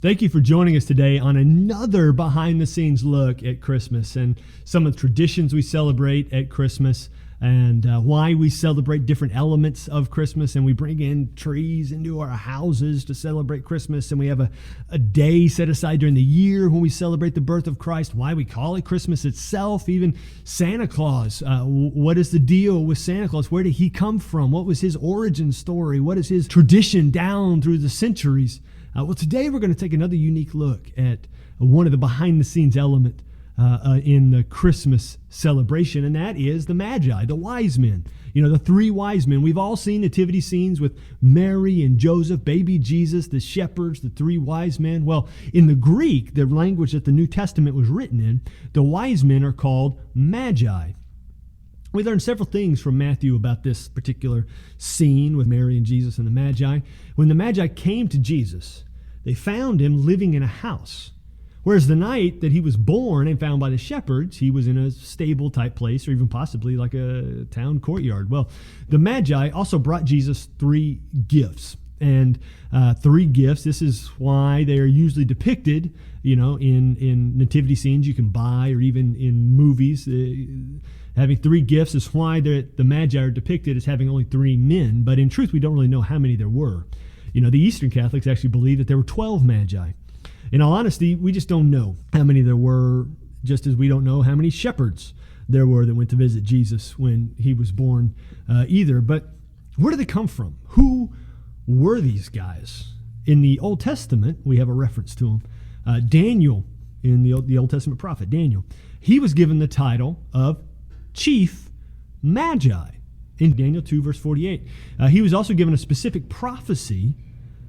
Thank you for joining us today on another behind-the-scenes look at Christmas and some of the traditions we celebrate at Christmas and why we celebrate different elements of Christmas. And we bring in trees into our houses to celebrate Christmas. And we have a day set aside during the year when we celebrate the birth of Christ, why we call it Christmas itself, even Santa Claus. What is the deal with Santa Claus? Where did he come from? What was his origin story? What is his tradition down through the centuries? Well, today we're going to take another unique look at one of the behind-the-scenes element in the Christmas celebration, and that is the Magi, the wise men. You know, the three wise men. We've all seen nativity scenes with Mary and Joseph, baby Jesus, the shepherds, the three wise men. Well, in the Greek, the language that the New Testament was written in, the wise men are called Magi. We learned several things from Matthew about this particular scene with Mary and Jesus and the Magi. When the Magi came to Jesus, they found him living in a house. Whereas the night that he was born and found by the shepherds, he was in a stable type place or even possibly like a town courtyard. Well, the Magi also brought Jesus three gifts. And three gifts, this is why they are usually depicted, you know, in nativity scenes you can buy or even in movies. Having three gifts is why the Magi are depicted as having only three men. But in truth, we don't really know how many there were. You know, the Eastern Catholics actually believe that there were 12 Magi. In all honesty, we just don't know how many there were, just as we don't know how many shepherds there were that went to visit Jesus when he was born either. But where did they come from? Who were these guys? In the Old Testament, we have a reference to them. Daniel, in the Old Testament prophet, Daniel, he was given the title of Chief Magi in Daniel 2, verse 48. He was also given a specific prophecy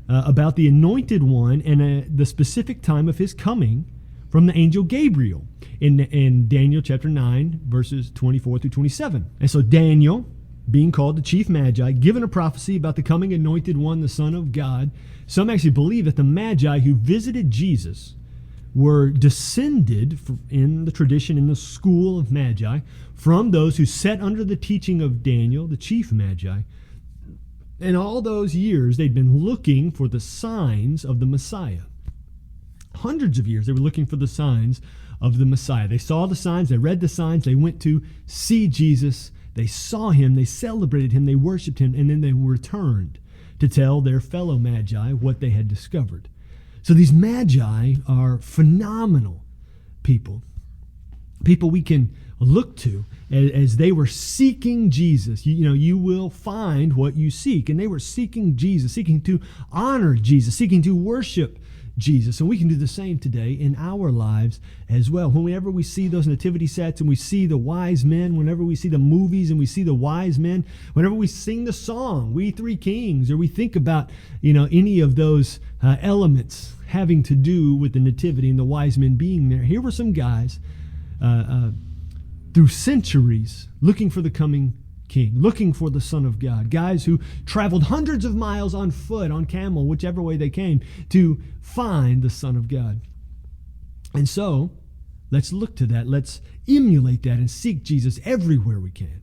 about the anointed one and the specific time of his coming from the angel Gabriel in Daniel chapter 9, verses 24 through 27. And so Daniel, being called the chief Magi, given a prophecy about the coming anointed one, the Son of God. Some actually believe that the Magi who visited Jesus were descended in the tradition, in the school of Magi, from those who sat under the teaching of Daniel, the chief Magi. In all those years, they'd been looking for the signs of the Messiah. Hundreds of years, they were looking for the signs of the Messiah. They saw the signs, they read the signs, they went to see Jesus, they saw him, they celebrated him, they worshiped him, and then they returned to tell their fellow Magi what they had discovered. So these Magi are phenomenal people we can look to as they were seeking Jesus. You know, you will find what you seek. And they were seeking Jesus, seeking to honor Jesus, seeking to worship Jesus. And we can do the same today in our lives as well. Whenever we see those nativity sets and we see the wise men, whenever we see the movies and we see the wise men, whenever we sing the song, We Three Kings, or we think about, you know, any of those elements having to do with the nativity and the wise men being there, here were some guys through centuries looking for the coming king, looking for the Son of God, guys who traveled hundreds of miles on foot, on camel, whichever way they came, to find the Son of God. And so, let's look to that. Let's emulate that and seek Jesus everywhere we can.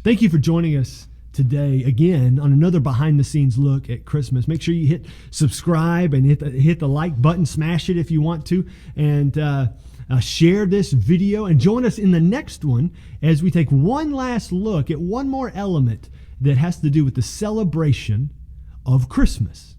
Thank you for joining us today again on another behind-the-scenes look at Christmas. Make sure you hit subscribe and hit the like button, smash it if you want to, and share this video, and join us in the next one as we take one last look at one more element that has to do with the celebration of Christmas.